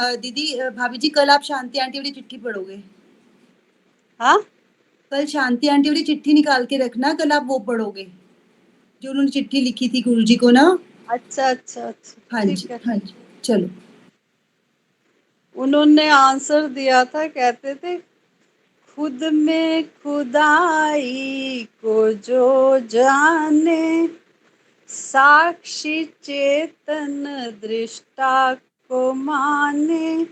दीदी भाभी जी कल आप शांति आंटी वाली चिट्ठी पढ़ोगे? हाँ, कल शांति आंटी वाली चिट्ठी निकाल के रखना, कल आप वो पढ़ोगे जो उन्होंने चिट्ठी लिखी थी गुरुजी को ना। अच्छा अच्छा अच्छा, हाँ जी, ठीक है। हाँ जी, चलो। उन्होंने आंसर दिया था, कहते थे खुद में खुदाई को जो जाने, साक्षी चेतन दृष्टा को माने,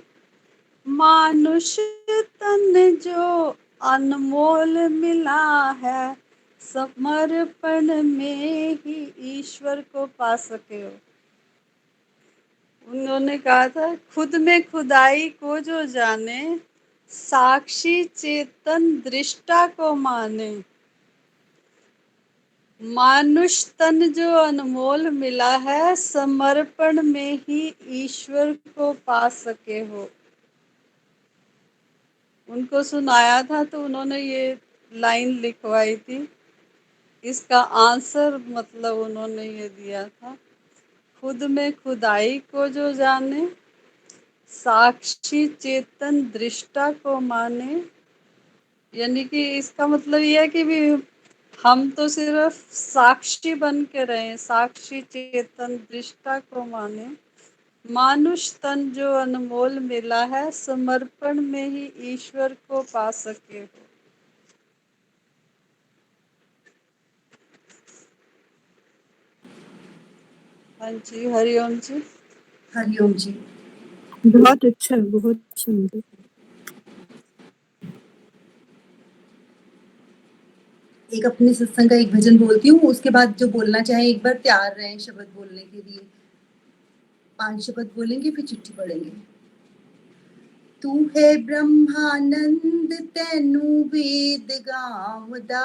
मानुष तन जो अनमोल मिला है, समर्पण में ही ईश्वर को पा सके हो। उन्होंने कहा था खुद में खुदाई को जो जाने, साक्षी चेतन दृष्टा को माने, मानुष तन जो अनमोल मिला है, समर्पण में ही ईश्वर को पा सके हो। उनको सुनाया था तो उन्होंने ये लाइन लिखवाई थी। इसका आंसर मतलब उन्होंने ये दिया था, खुद में खुदाई को जो जाने, साक्षी चेतन दृष्टा को माने। यानी कि इसका मतलब ये है कि भी हम तो सिर्फ साक्षी बन के रहे, साक्षी चेतन दृष्टा को माने, मानुष तन जो अनमोल मिला है, समर्पण में ही ईश्वर को पा सके हो। हाँ जी, हरिओम जी। हरिओम जी। बहुत अच्छा, बहुत सुंदर। एक अपने सत्संग का एक भजन बोलती हूँ, उसके बाद जो बोलना चाहे एक बार तैयार रहें शब्द बोलने के लिए। 5 शब्द बोलेंगे फिर चिट्ठी पढ़ेंगे। तू है ब्रह्मानंद तैनू वेद गावदा,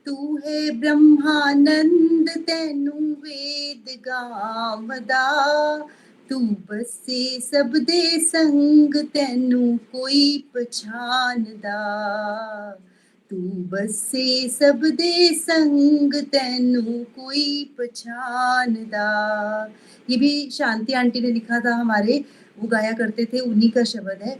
तू है ब्रह्मानंद तैनू वेद गावदा, तू बसे सब दे संग तैनू कोई पछानदा, तू बसे सब दे संग तैनू कोई पछानदा। ये भी शांति आंटी ने लिखा था हमारे, वो गाया करते थे, उन्हीं का शब्द है।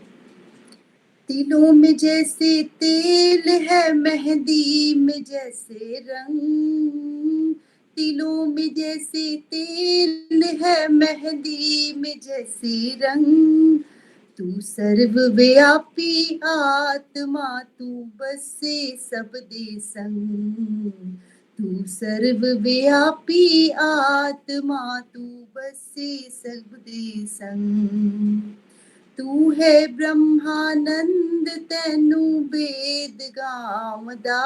तिलों में जैसे तेल है, मेहंदी में जैसे रंग, तिलों में जैसे तेल है, मेहंदी में जैसे रंग, तू सर्वव्यापी आत्मा, तू बसे सब दे संग, तू सर्वव्यापी आत्मा, तू बसे सब दे संग, तू है ब्रह्मानंद तैनू वेद गावदा,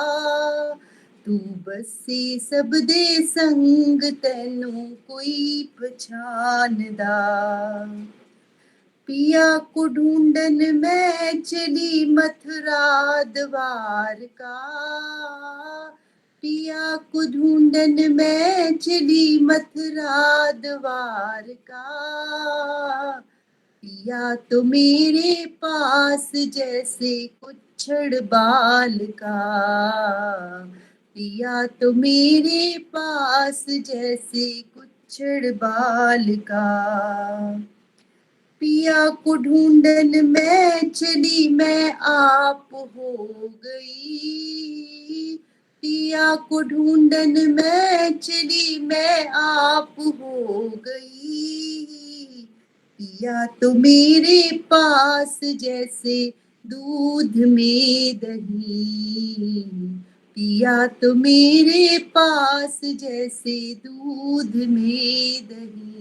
तू बसे सब दे संग तैनू कोई पछानदा। पिया को ढूंढन मैं चली मथुरा द्वारका, पिया को ढूंढन मैं चली मथुरा द्वारका, पिया तो मेरे पास जैसे कुछड़ बाल का, पिया तो मेरे पास जैसे कुछड़ बाल का, पिया को ढूंढन मैं चली मैं आप हो गई, पिया को ढूंढन मैं चली मैं आप हो गई, पिया तो मेरे पास जैसे दूध में दही, पिया तो मेरे पास जैसे दूध में दही,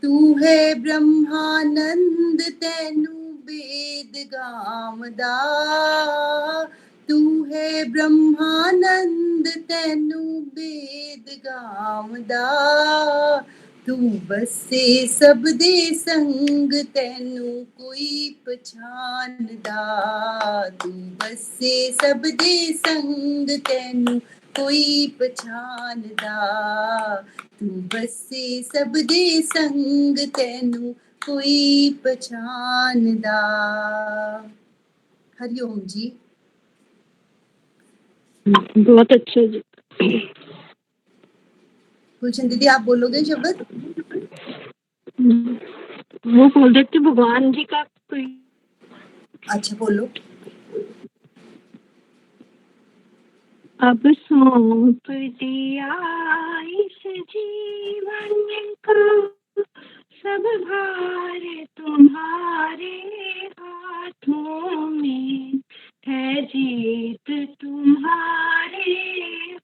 तू है ब्रह्मानंद तैनू वेद गावदा, तू है ब्रह्मानंद तैनू वेद गावदा, तू बसे सब दे संग तैनू कोई पछानदा, तू बसे सब दे संग तैनू कोई पछानदा, तू बसे सब दे संग तैनू कोई पछानदा। हरिओम जी। बहुत अच्छा जी। गुलशन दीदी आप बोलोगे शब्द? वो बोल देते भगवान जी का कोई। अच्छा बोलो। अब सौंप दिया इस जीवन का सब भार तुम्हारे हाथों में है, जीत तुम्हारे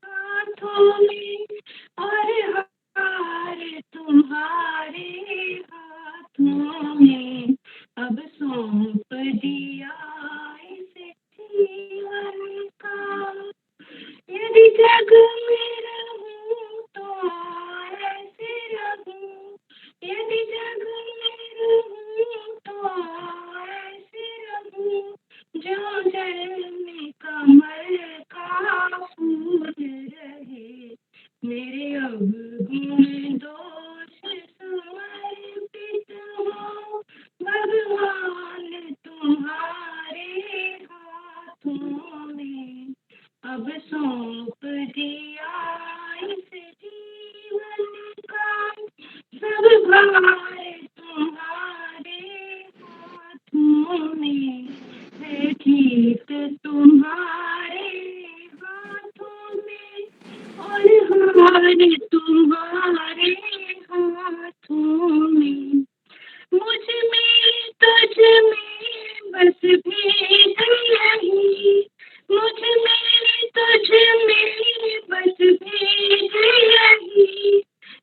हाथों में और हार तुम्हारे हाथों में। अब सौंप दिया इस जीवन का, यदि जग में रहूं तो ऐसे रहूं, यदि जग में रहूं तो ऐसे रहूं, जो जल में कमल का फूल रहे। मेरे अवगुण दोष समर्पित हो भगवान तुम्हारे हाथों में। अब सौंप दिया इस जीवन का सब भार तुम्हारे हाथों में है, जीत तुम्हारे हाथों में और हार तुम्हारे हाथों में। मुझ में तुझ में बस भेद नहीं, मुझ में तुझ में बस भेद नहीं।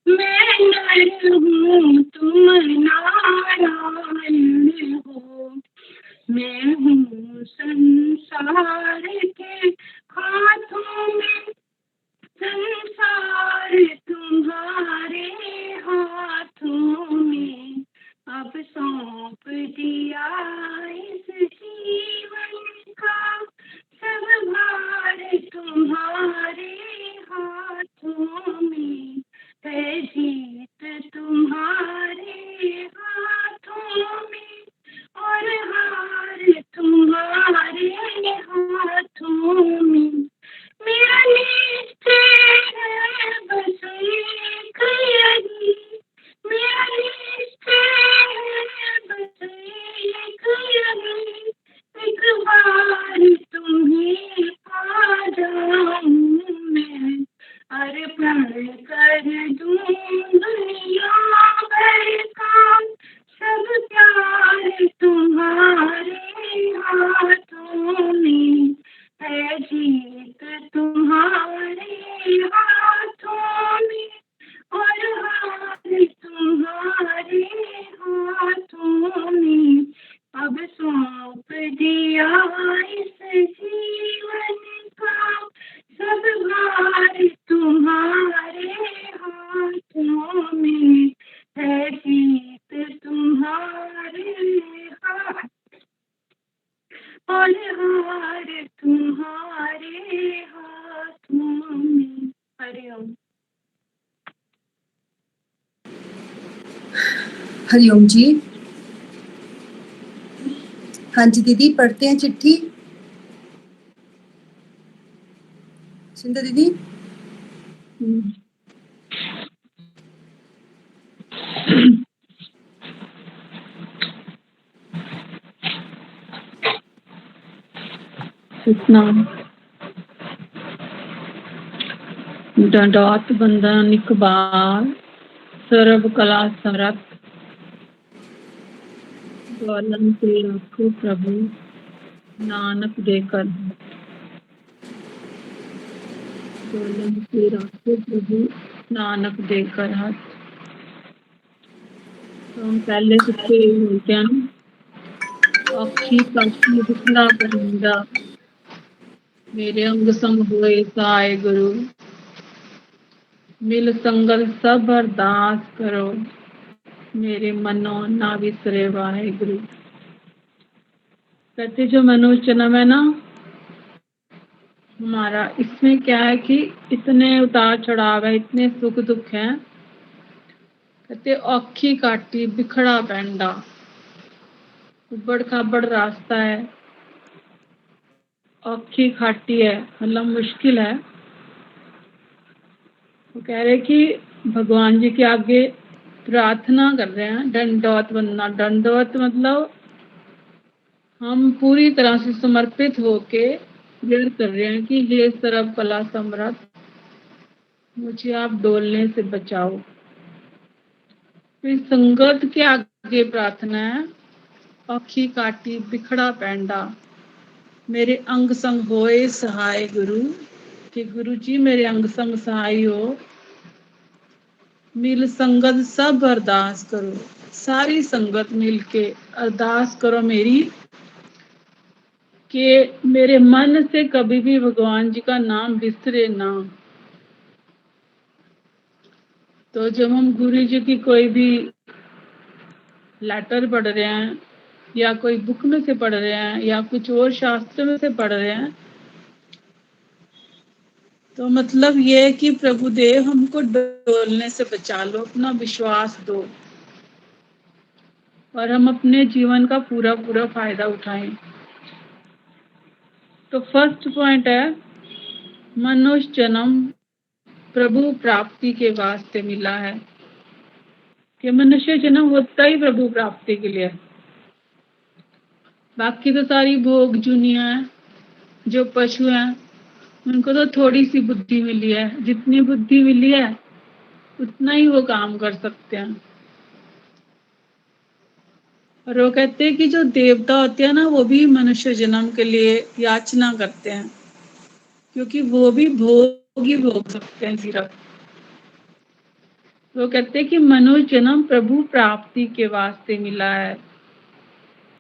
मैं नर हूँ तुम नारायण हो, मैं हूँ संसार के हाथों में, संसार तुम्हारे हाथों में। अब सौंप दिया इस जीवन का सब भार तुम्हारे हाथों में है, जीत तुम्हारे हाथों में और हार तुम्हारे हाथों में। मेरा निश्चय है बस एक यही, मेरा निश्चय है बस एक यही, एक बार तुम्हें पा जाऊं मैं, अर्पण कर दूं दुनिया भर का सब प्यार तुम्हारे हाथों में है, जीत तुम्हारे हाथों में और हार तुम्हारे हाथों में। अब सौंप दिया इस जीवन का सब भार तुम्हारे हाथों में है, जीत तुम्हारे हाथ और हार तुम्हारे हाथों में। हरिओम। हरिओम जी। हाँ जी दीदी, पढ़ते हैं चिट्ठी। सुंदर दीदी। सतनाम। दंडौत बंदन इकबाल, सर्व कला समरथ, ज्वलन से रखो प्रभु नानक देकर, ज्वलन से रखो प्रभु नानक देकर हाथ। तो हम पहले सबसे बोलते हैं ना, अखी काशी दिखला करूंगा, मेरे अंग संग हुए सहाय गुरु, मिल संगल सब अरदास करो, मेरे मनो ना विसरे वाहेगुरु। कहते जो मनुष्य जन्म है ना हमारा, इसमें क्या है कि इतने उतार चढ़ाव है, इतने सुख दुख हैं। कहते औखी काटी बिखड़ा पैंडा, उबड़ खाबड़ रास्ता है, औखी खाटी है, मतलब मुश्किल है। वो कह रहे कि भगवान जी के आगे प्रार्थना कर रहे हैं, दंडवत वंदना। दंडवत मतलब हम पूरी तरह से समर्पित होके प्रेयर कर रहे हैं कि हे सर्व कला समर्थ, मुझे आप डोलने से बचाओ। फिर संगत के आगे प्रार्थना है, अखी काटी बिखड़ा पैंडा, मेरे अंग संग होए सहाय गुरु, कि गुरु जी मेरे अंग संग सहाय हो। मिल संगत सब अरदास करो, सारी संगत मिलके अरदास करो मेरी, कि मेरे मन से कभी भी भगवान जी का नाम बिसरे ना। तो जब हम गुरु जी की कोई भी लेटर पढ़ रहे हैं या कोई बुक में से पढ़ रहे हैं या कुछ और शास्त्र में से पढ़ रहे हैं, तो मतलब ये है कि प्रभुदेव हमको डोलने से बचा लो, अपना विश्वास दो और हम अपने जीवन का पूरा पूरा फायदा उठाएं। तो फर्स्ट पॉइंट है, मनुष्य जन्म प्रभु प्राप्ति के वास्ते मिला है, कि मनुष्य जन्म होता ही प्रभु प्राप्ति के लिए। बाकी तो सारी भोग जुनिया है, जो पशु हैं उनको तो थोड़ी सी बुद्धि मिली है, जितनी बुद्धि मिली है उतना ही वो काम कर सकते हैं। और वो कहते हैं कि जो देवता होते हैं ना, वो भी मनुष्य जन्म के लिए याचना करते हैं, क्योंकि वो भी भोग ही भोग सकते हैं सिर्फ। वो कहते हैं कि मनुष्य जन्म प्रभु प्राप्ति के वास्ते मिला है।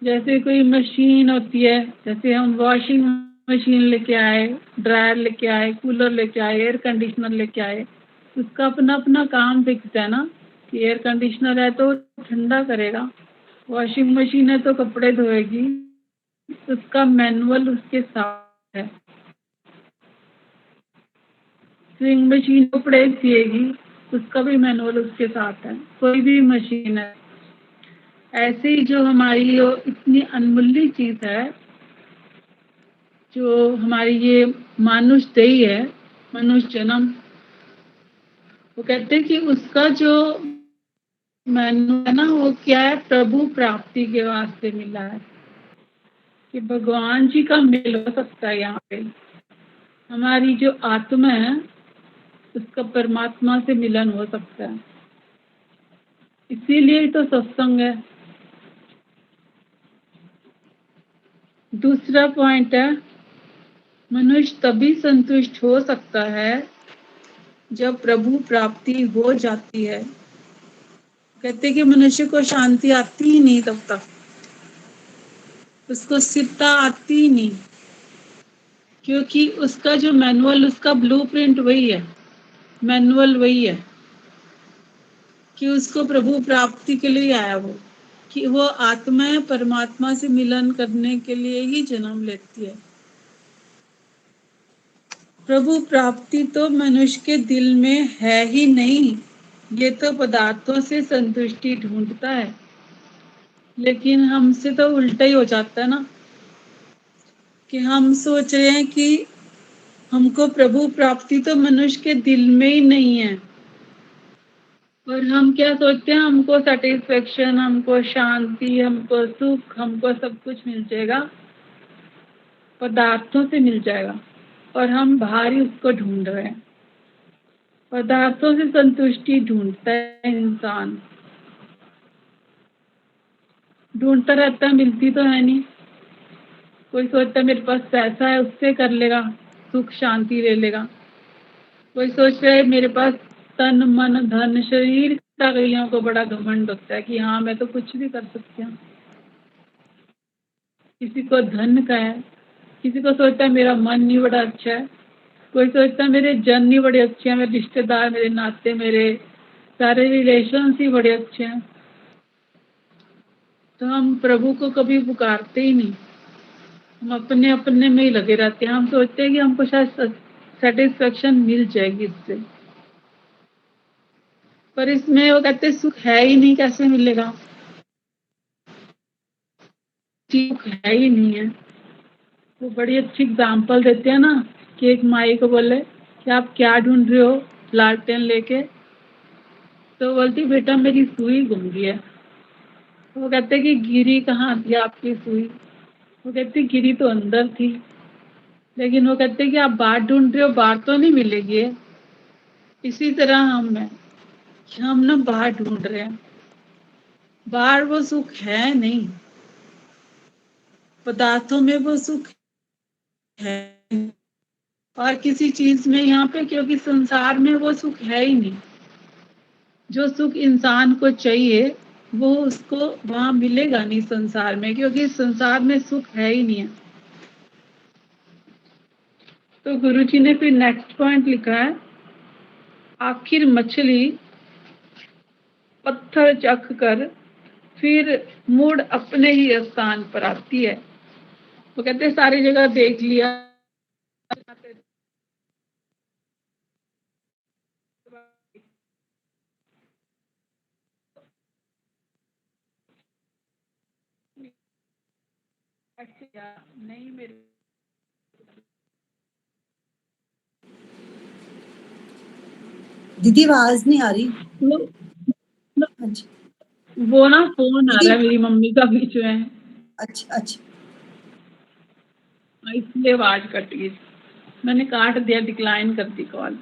जैसे कोई मशीन होती है, जैसे हम वॉशिंग मशीन लेके आए, ड्रायर लेके आए, कूलर लेके आए, एयर कंडीशनर लेके आए, उसका अपना अपना काम फिक्स है ना, कि एयर कंडीशनर है तो ठंडा करेगा, वॉशिंग मशीन है तो कपड़े धोएगी, उसका मैनुअल उसके साथ है। स्विंग मशीन कपड़े सिएगी, उसका भी मैनुअल उसके साथ है। कोई भी मशीन है, ऐसे ही जो हमारी ये इतनी अनमूल्य चीज है, जो हमारी ये मानुष देही है, मनुष्य जन्म, वो कहते हैं कि उसका जो मैनुअल है ना, वो क्या है, प्रभु प्राप्ति के वास्ते मिला है, कि भगवान जी का मेल हो सकता है। यहाँ पे हमारी जो आत्मा है उसका परमात्मा से मिलन हो सकता है, इसीलिए तो सत्संग है। दूसरा पॉइंट है, मनुष्य तभी संतुष्ट हो सकता है जब प्रभु प्राप्ति हो जाती है। कहते कि मनुष्य को शांति आती ही नहीं तब तक, उसको स्थिरता आती ही नहीं, क्योंकि उसका जो मैनुअल, उसका ब्लूप्रिंट वही है, मैनुअल वही है, कि उसको प्रभु प्राप्ति के लिए आया वो, कि वो आत्मा है, परमात्मा से मिलन करने के लिए ही जन्म लेती है। प्रभु प्राप्ति तो मनुष्य के दिल में है ही नहीं, ये तो पदार्थों से संतुष्टि ढूंढता है। लेकिन हमसे तो उल्टा ही हो जाता है ना, कि हम सोच रहे हैं कि हमको प्रभु प्राप्ति तो मनुष्य के दिल में ही नहीं है, और हम क्या सोचते हैं, हमको सेटिस्फेक्शन, हमको शांति, हमको सुख, हमको सब कुछ मिल जाएगा, पदार्थों से मिल जाएगा, और हम बाहर ही उसको ढूंढ रहे हैं। पदार्थों से संतुष्टि ढूंढता है इंसान, ढूंढता रहता है, मिलती तो है नहीं। कोई सोचता है मेरे पास पैसा है, उससे कर लेगा, सुख शांति ले लेगा। कोई सोच रहा है मेरे पास तन मन धन शरीर का, कईयों को बड़ा घमंड होता है कि हाँ मैं तो कुछ भी कर सकती हूँ। किसी को धन का है, किसी को सोचता है मेरा मन नहीं बड़ा अच्छा है, कोई सोचता है मेरे जन नहीं बड़े अच्छे हैं, मेरे रिश्तेदार, मेरे नाते, मेरे सारे रिलेशंस ही बड़े अच्छे हैं। तो हम प्रभु को कभी पुकारते ही नहीं, हम अपने अपने में ही लगे रहते हैं। हम सोचते हैं कि हमको शायद सेटिस्फेक्शन मिल जाएगी इससे, पर इसमें वो कहते सुख है ही नहीं, कैसे मिलेगा, सुख है ही नहीं है। वो बड़ी अच्छी एग्जाम्पल देते हैं ना, कि एक माई को बोले कि आप क्या ढूंढ रहे हो लालटेन लेके, तो बोलती बेटा मेरी सुई गुम गई है। वो कहते कि गिरी कहाँ थी आपकी सुई? वो कहती गिरी तो अंदर थी। लेकिन वो कहते कि आप बाहर ढूंढ रहे हो, बाहर तो नहीं मिलेगी। इसी तरह हम ना बाहर ढूंढ रहे हैं, बाहर वो सुख है नहीं, पदार्थों में वो सुख है और किसी चीज में यहाँ पे, क्योंकि संसार में वो सुख है ही नहीं। जो सुख इंसान को चाहिए वो उसको वहां मिलेगा नहीं संसार में, क्योंकि संसार में सुख है ही नहीं है। तो गुरुजी ने फिर नेक्स्ट पॉइंट लिखा है, आखिर मछली पत्थर चख कर फिर मुड़ अपने ही स्थान पर आती है। वो कहते सारी जगह देख लिया, नहीं मेरे दीदी आवाज नहीं आ रही। वो, हाँ जी वो ना फोन आ दीदी। रहा है मेरी मम्मी का बीच में, अच्छा अच्छा। इसलिए आवाज कट गई। मैंने काट दिया, डिक्लाइन कर दी कॉल।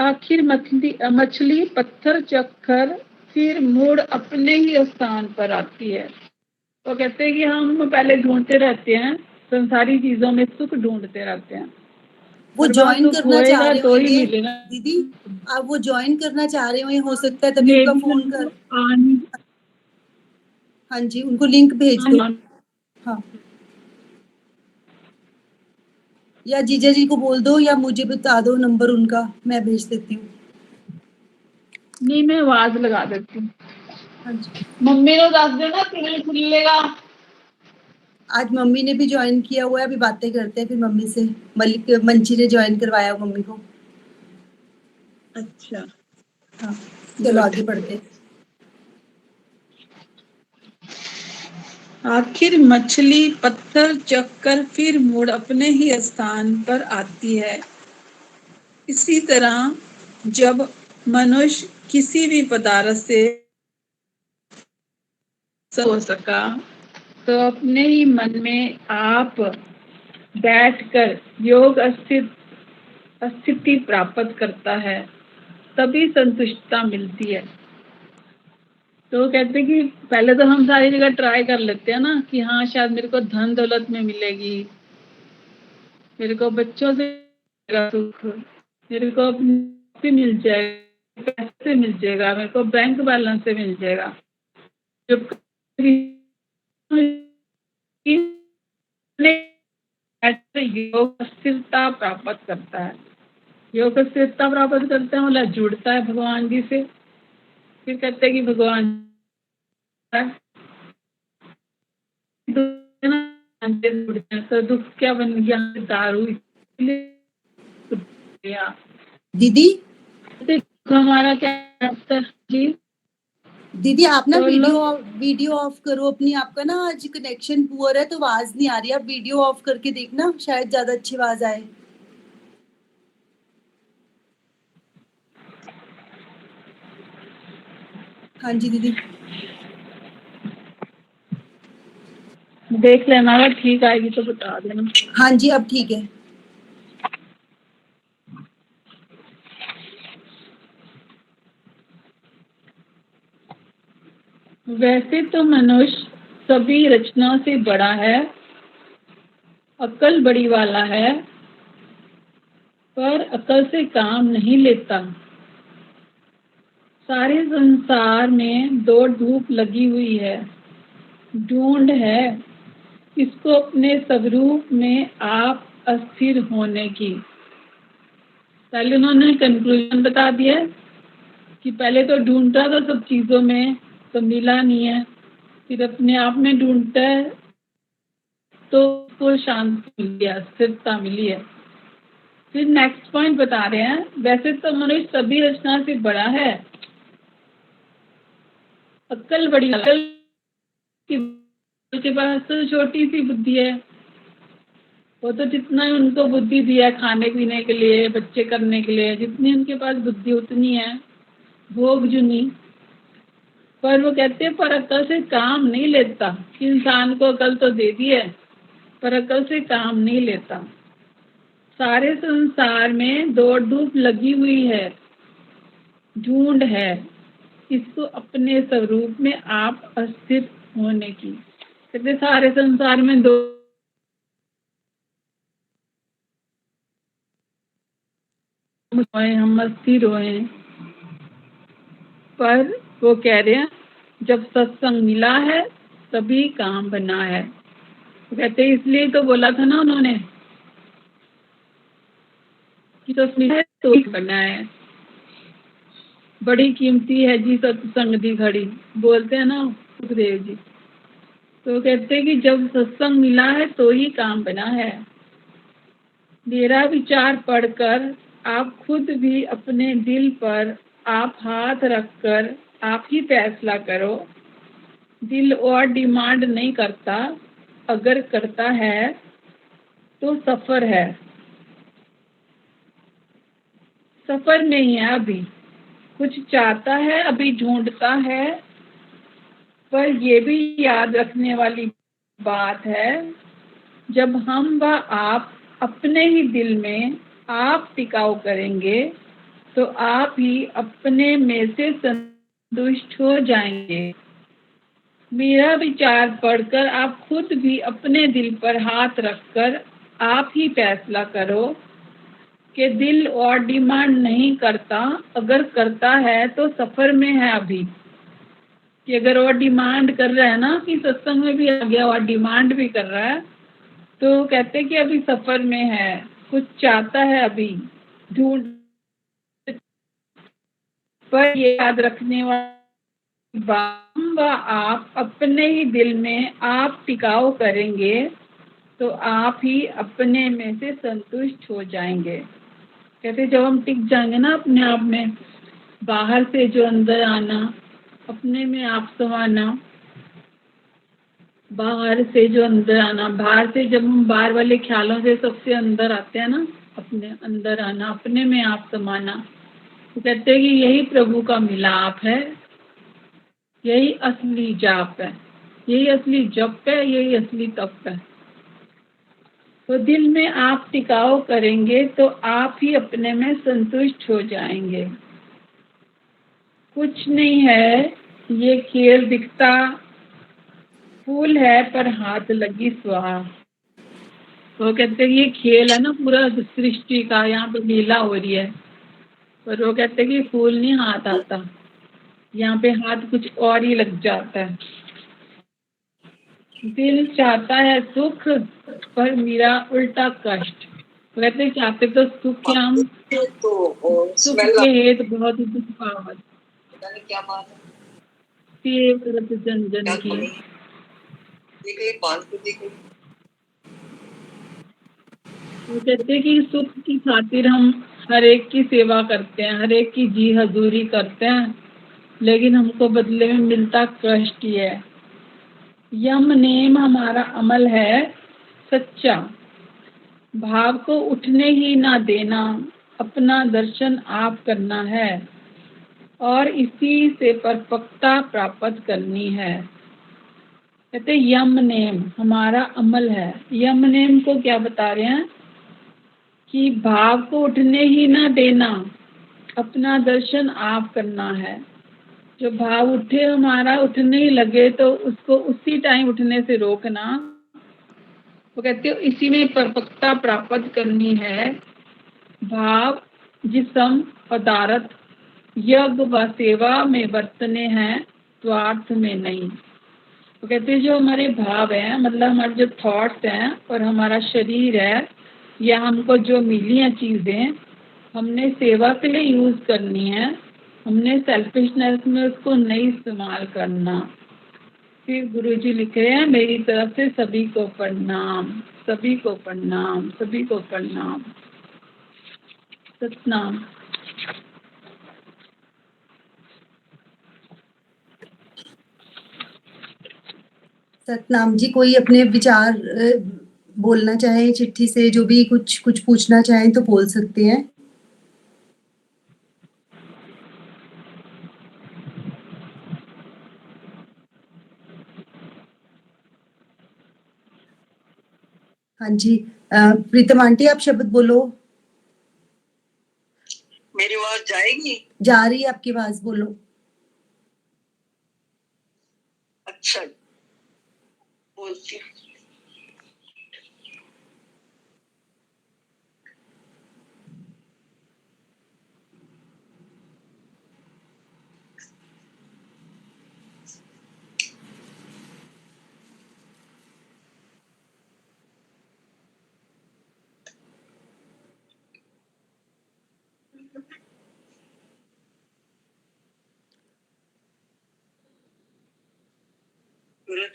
आखिर मछली पत्थर चखकर फिर मुड़ अपने ही स्थान पर आती है। तो कहते हैं कि हम पहले ढूंढते रहते हैं, संसारी चीजों में सुख ढूंढते रहते हैं, वो पर वहां ज्वाइन सुख करना चाह होएगा रहे तो ही होंगे मिलेगा। दीदी, आप वो ज्वाइन करना चाह रहे हो, हो सकता है तभी मे उनका भी फोन कर। आनी हाँ जी उनको लिंक भेज दो। आनी हाँ या जीजा जी को बोल दो या मुझे बता दो नंबर उनका, मैं भेज देती हूँ। नहीं, मैं आवाज लगा देती हूँ। हाँ जी मम्मी को दस देना सिग्नल खुलेगा। आज मम्मी ने भी ज्वाइन किया हुआ है, अभी बातें करते हैं फिर मम्मी से। मलिक मंची ने ज्वाइन करवाया मम्मी को। अच्छा हाँ चलो गुड। आगे बढ़ते हैं। आखिर मछली पत्थर चखकर फिर मुड़ अपने ही स्थान पर आती है। इसी तरह जब मनुष्य किसी भी पदार्थ से हो सका तो अपने ही मन में आप बैठकर योग स्थिति प्राप्त करता है, तभी संतुष्टता मिलती है। तो वो कहते हैं कि पहले तो हम सारी जगह ट्राई कर लेते हैं ना कि हाँ शायद मेरे को धन दौलत में मिलेगी, मेरे को बच्चों से मिलेगा सुख, मेरे को अपनी नौकरी मिल जाएगा, पैसे मिल जाएगा, मेरे को बैंक बैलेंस से मिल जाएगा। जब योग स्थिरता प्राप्त करता है, योग स्थिरता प्राप्त करते हैं मतलब जुड़ता है भगवान जी से। फिर कहते हैं कि भगवान तो दुख क्या बन गया, दारू, इसलिए दीदी हमारा क्या है जी। दीदी आप ना बोलो। वीडियो ऑफ करो अपनी, आपका ना आज कनेक्शन पुअर है तो आवाज नहीं आ रही। आप वीडियो ऑफ करके देखना, शायद ज्यादा अच्छी आवाज आए। हाँ जी दीदी देख लेना, अगर ठीक आएगी तो बता देना। हाँ जी अब ठीक है। वैसे तो मनुष्य सभी रचनाओं से बड़ा है, अकल बड़ी वाला है, पर अकल से काम नहीं लेता। सारे संसार में दो धूप लगी हुई है, ढूंढ है इसको अपने स्वरूप में आप अस्थिर होने की। पहले उन्होंने कंक्लूजन बता दिया कि पहले तो ढूंढता था सब चीजों में तो मिला नहीं है, फिर अपने आप में ढूंढता है तो उसको शांति मिली है, स्थिरता मिली है। फिर नेक्स्ट पॉइंट बता रहे हैं, वैसे तो मनुष्य सभी रचना से बड़ा है, अक्ल बड़ी, अक्ल के पास तो छोटी सी बुद्धि है, वो तो जितना ही उनको बुद्धि दिया खाने पीने के लिए, बच्चे करने के लिए, जितनी उनके पास बुद्धि उतनी है, भोग जुनी। पर वो कहते हैं पर अकल से काम नहीं लेता। इंसान को अकल तो दे दी है, पर अकल से काम नहीं लेता। सारे संसार में दौड़ धूप लगी हुई है, ढूंढ है इसको अपने स्वरूप में आप अस्थिर होने की। कहते सारे संसार में दो हम अस्थिर हुए, पर वो कह रहे हैं जब सत्संग मिला है तभी काम बना है। वो कहते इसलिए तो बोला था ना उन्होंने कि सत्संग है तो बना है। बड़ी कीमती है जी सत्संग दी घड़ी, बोलते हैं ना सुखदेव जी। तो कहते हैं कि जब सत्संग मिला है तो ही काम बना है। मेरा विचार पढ़कर आप खुद भी अपने दिल पर आप हाथ रखकर आप ही फैसला करो। दिल और डिमांड नहीं करता, अगर करता है तो सफर है, सफर में ही है अभी। कुछ चाहता है अभी ढूंढता है, पर ये भी याद रखने वाली बात है जब हम व आप अपने ही दिल में आप टिकाऊ करेंगे तो आप ही अपने में से संतुष्ट हो जाएंगे। मेरा विचार पढ़कर आप खुद भी अपने दिल पर हाथ रखकर आप ही फैसला करो कि दिल और डिमांड नहीं करता, अगर करता है तो सफर में है अभी। कि अगर वो डिमांड कर रहा है ना कि सत्संग में भी आ गया और डिमांड भी कर रहा है, तो कहते हैं कि अभी सफर में है, कुछ चाहता है अभी ढूंढ। पर ये याद रखने वाली बात व आप अपने ही दिल में आप टिकाऊ करेंगे तो आप ही अपने में से संतुष्ट हो जाएंगे। कहते जब हम टिक जाएंगे ना अपने आप में, बाहर से जो अंदर आना, अपने में आप समाना, बाहर से जो अंदर आना, बाहर से जब हम बाहर वाले ख्यालों से सबसे अंदर आते हैं ना, अपने अंदर आना, अपने में आप समाना, तो कहते हैं कि यही प्रभु का मिलाप है, यही असली जाप है, यही असली जप है, यही असली तप है। तो दिल में आप टिकाव करेंगे तो आप ही अपने में संतुष्ट हो जाएंगे। कुछ नहीं है ये खेल दिखता, फूल है पर हाथ लगी स्वाहा। वो कहते हैं ये खेल है ना पूरा सृष्टि का, यहाँ पे लीला हो रही है, पर वो कहते हैं कि फूल नहीं हाथ आता, यहाँ पे हाथ कुछ और ही लग जाता है। दिल चाहता है सुख पर मेरा उल्टा कष्ट। कहते चाहते तो सुख है हम, सुख के हेत बहुत ही दुख पावत, क्या बात है? सेव करत जन जन की। वो कहते कि सुख की खातिर हम हर एक की सेवा करते हैं, हर एक की जी हजूरी करते हैं, लेकिन हमको बदले में मिलता कष्ट ही है। यम नेम हमारा अमल है सच्चा, भाव को उठने ही ना देना, अपना दर्शन आप करना है और इसी से परिपक्वता प्राप्त करनी है। कहते यम नेम हमारा अमल है। यम नेम को क्या बता रहे हैं कि भाव को उठने ही ना देना, अपना दर्शन आप करना है। जो भाव उठे हमारा, उठने ही लगे तो उसको उसी टाइम उठने से रोकना। वो कहते हो इसी में परिपक्वता प्राप्त करनी है। भाव जिसम पदार्थ यज्ञ व सेवा में बरतने हैं, स्वार्थ में नहीं। तो कहते हैं जो हमारे भाव हैं, मतलब हमारे जो थॉट्स हैं और हमारा शरीर है, या हमको जो मिली हैं चीजें, हमने सेवा के लिए यूज करनी है, हमने सेल्फिशनेस में उसको नहीं इस्तेमाल करना। फिर गुरुजी लिख रहे हैं मेरी तरफ से सभी को प्रणाम, सभी को प्रणाम, सभी को प्रणाम, सतनाम। सतनाम जी, कोई अपने विचार बोलना चाहें चिट्ठी से, जो भी कुछ कुछ पूछना चाहें तो बोल सकते हैं। हाँ जी, प्रीतम आंटी आप शब्द बोलो। मेरी आवाज जाएगी? जा रही है आपकी आवाज, बोलो। अच्छा, बोलती हूँ।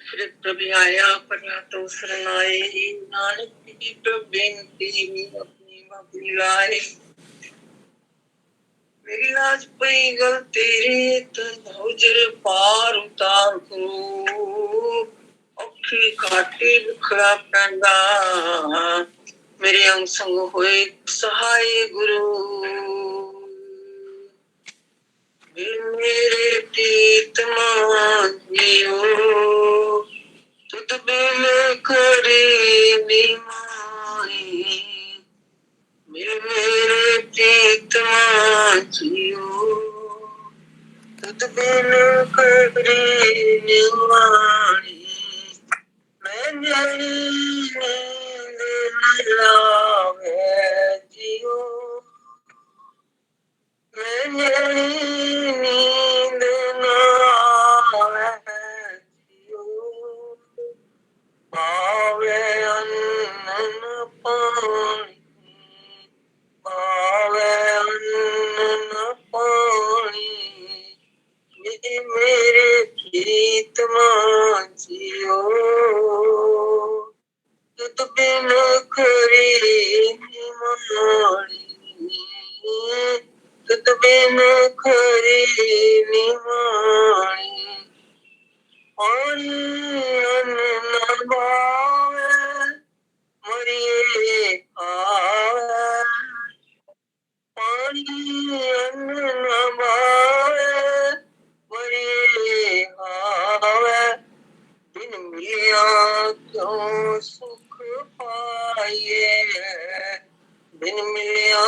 फिर प्रभु आया पढ़ा तो शरणाए, नानक की तो बेनती अपनी बाबी लाए। मेरी लाज पई गल तेरे तंजर पार उतार को, अखी काटे बिखरा पैंदा, मेरे अंग संग होए सहाय गुरु। मेरे प्रीत मांगियो, तुद बिन करे निमाई। मेरे प्रीत मांगियो, तुद बिन करे निमाई। मैं नींद न लावे जियो, मैं नींद न आवे जियो। पावे अन्न न पानी, पावे अन्न न पानी, मेरे प्रीत मांझियो। तुद बिन करे निमाणी, तुद बिन करे निमाणी। पानी अन्न न भावे, मरिए आवे। पानी अन्न न भावे, मरिए आवे। बिन मिलिया क्यों सुख पाइए, बिन मिलिया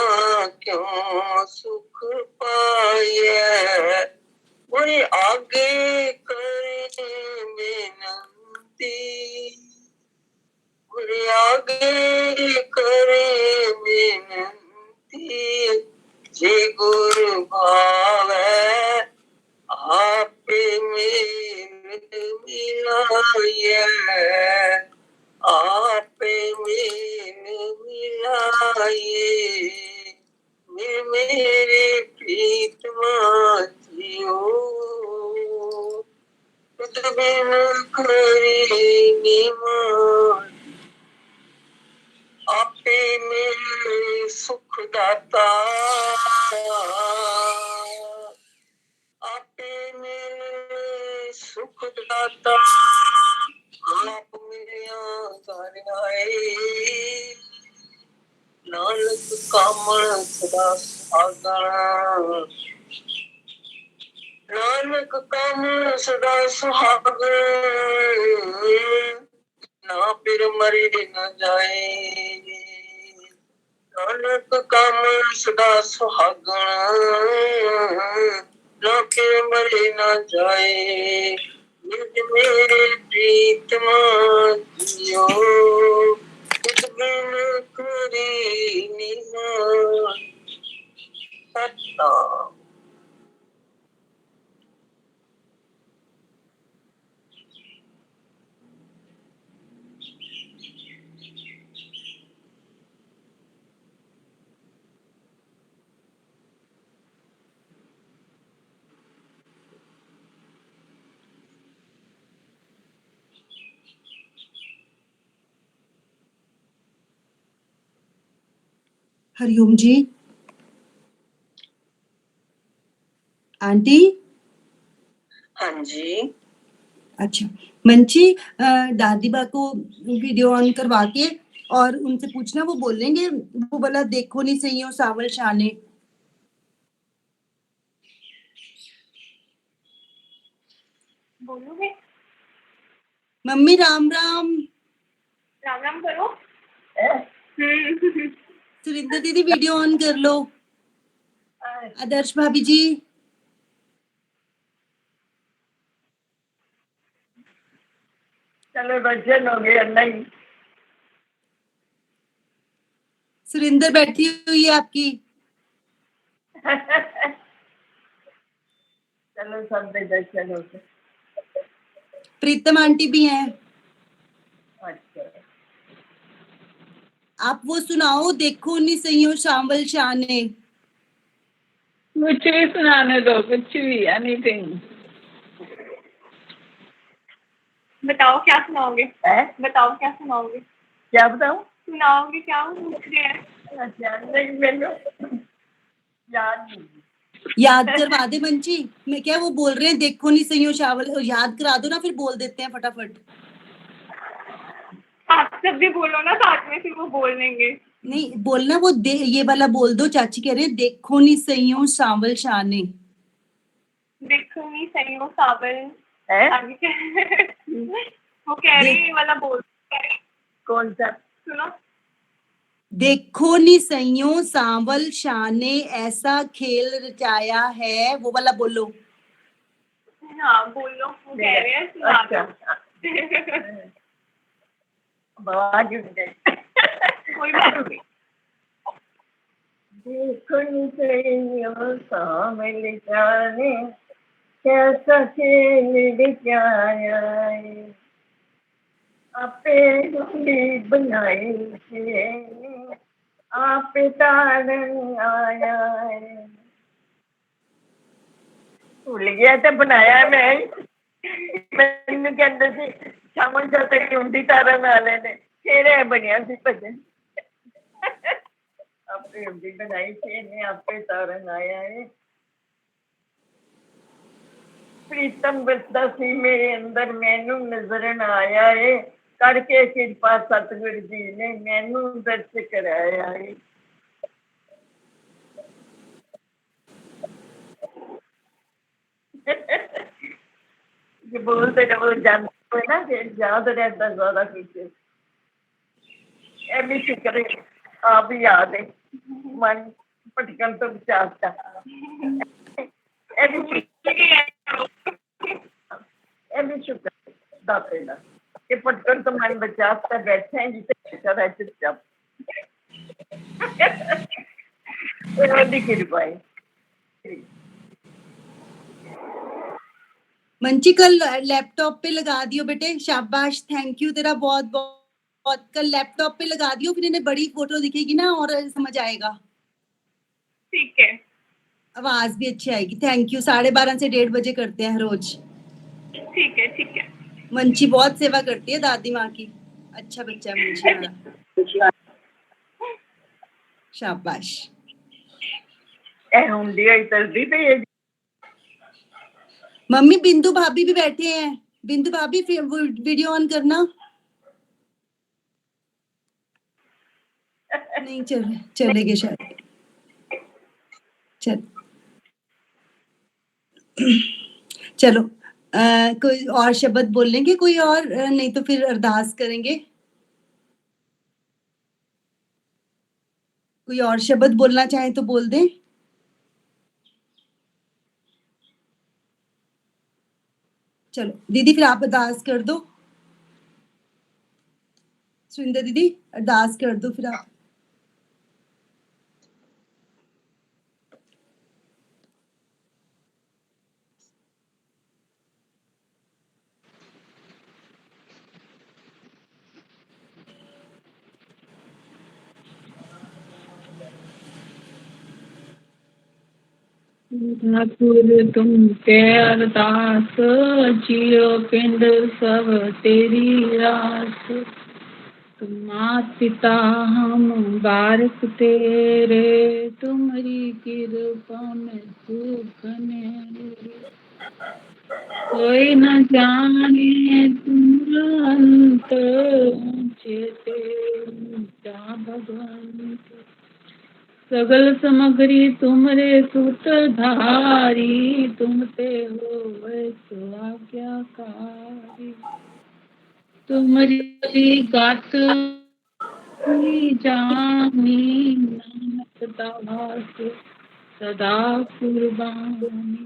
क्यों सुख पाइए। कोई आगे करे बेनती, कोई आगे करे बेनती। जे गुरु भावे आप मेल मिलाइए, आप मेल मिलाइए। मेरे प्रीत मांझियो, तुद बिन करे निमाणी। आपे मेरे सुख दाता, आपे मेरे सुख दाता। आप मेरे घर आए, नानक कामण सदा सुहागण। नानक कामण सदा सुहागण, ना फिर मरे न जाए। नानक कामण सदा सुहागण, ना फिर मरे न जाए। निज मेरे प्रीत मांझियो, तुद बिन करे निमाणी। सतनाम। हरिओम जी। आंटी। हाँ जी। अच्छा मंची, दादी बा को वीडियो ऑन करवा के और उनसे पूछना, वो बोल लेंगे वो वाला देखो नहीं सही सावल शाने। बोलोगे? मम्मी राम राम। राम राम करो। सुरिंदर दीदी वीडियो ऑन कर लो। आदर्श भाभी जी। चलो दर्शन हो गया नहीं। सुरिंदर बैठी हुई है आपकी। चलो सब में दर्शन हो गए। प्रीतम आंटी भी हैं। अच्छा आप वो सुनाओ, देखो नहीं सही सावल शाने। कुछ भी सुनाने दो, कुछ भी, एनीथिंग। बताओ क्या सुनाओगे? है? बताओ क्या सुनाओगे? क्या बताऊं? सुनाओगे क्या? पूछ रहे हैं। अच्छा नहीं मैंने याद नहीं। याद करवा दे मंची। मैं क्या, वो बोल रहे हैं देखो नहीं सही सावल, याद करा दो ना, फिर बोल देते हैं फटाफट। आप सब भी बोलो ना साथ में, फिर वो बोल लेंगे। नहीं बोलना, वो ये वाला बोल दो। चाची कह रहे हैं देखो नहीं सही सावल शाने। देखो नहीं सही हो सावल। है? आगे वो कह रहे हैं ये वाला बोल। कौन सा? सुनो। देखो नहीं सही सावल शाने, ऐसा खेल रचाया है, वो वाला बोलो। हाँ बोलो, वो कह रहे हैं सुना दो। आवाज उठ गई। कोई बात नहीं। देखो नहीं सावल शाने, कैसा खेल रचाया है, आपे डोली बनाई है, आप तारन आया है। भूल गया तो बनाया मैं। मैंने कहते थे शामन जाते क्योंकि तारन वाले ने फिर बनया सी भजन। आपे हुंडी बनाई थी ने आपे तारन आया है। प्रीतम बसदा सी मेरे अंदर, मैनू नजर आया है, करके कृपा सतगुर जी ने मैनू दर्श कराया है। ये बोलते रहो जानते हो ना, फिर याद रहता ज्यादा कुछ। ये भी शुक्र है आप ही याद है, मन भटकन तो बचाता। ये भी शुक्र दाते ना, ये भटकन तो मन बचाता। बैठे हैं जिसे चुपचाप चुपचाप। ये कृपा है। मंची कल लैपटॉप पे लगा दियो बेटे, शाबाश, थैंक यू तेरा बहुत बहुत। कल लैपटॉप पे लगा दियो, फिर इन्हें बड़ी फोटो दिखेगी ना और समझ आएगा। ठीक है। आवाज भी अच्छी आएगी। Thank you. 12:30 से 1:30 बजे करते हैं रोज। ठीक है ठीक है। मंची बहुत सेवा करती है दादी माँ की। अच्छा बच्चा है मंची हमारा। शाबाश। ए हुंडी आई तरदी पे ये मम्मी बिंदु भाभी भी बैठे हैं। बिंदु भाभी फिर वीडियो ऑन करना। नहीं चलेंगे शायद। चलो कोई और शब्द बोल लेंगे कोई और, नहीं तो फिर अरदास करेंगे। कोई और शब्द बोलना चाहे तो बोल दें। चलो दीदी फिर आप अरदास कर दो। सुरिंदर दीदी अरदास कर दो फिर आप। ठाकुर तुम पे अरदास, जियो पिंड सब तेरी रास। तुम मात पिता हम बारक तेरे, तुम्हारी कृपा में सुख मेरे। कोई न जाने तुम्हारा अंत, चेते जा भगवान के। सगल समग्री तुमरे सूत्रधारी, तुम ते हो वै सो आज्ञाकारी। तुम्हारी गात जानी, नानक दास सदा कुर्बानी।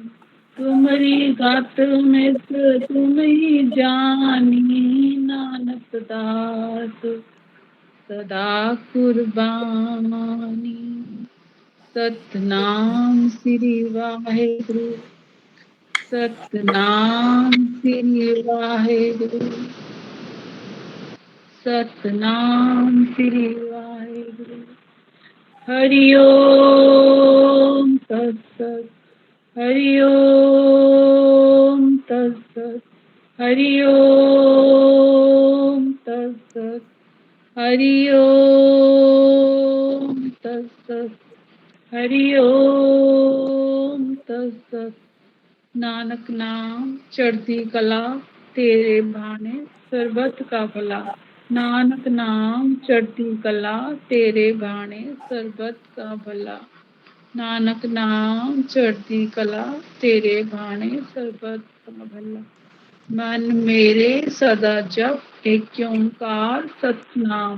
तुम्हारी गात में तुम ही जानी, नानक दास सदा कुर्बानी। सतनाम श्री वाहेगुरु, सतनाम श्री वाहेगुरु, सतनाम श्री वाहेगुरु। हरि ओम तत्सत, हरि ओम तत्सत, हरि ओम तत्सत, हरि ओम तत्सत, हरि ओम तत्सत। नानक नाम चढ़ती कला, तेरे भाने सरबत का भला। नानक नाम चढ़ती कला, तेरे भाने सरबत का भला। नानक नाम चढ़ती कला, तेरे भाने सरबत का भला। मन मेरे सदा जप एक ओंकार सतनाम,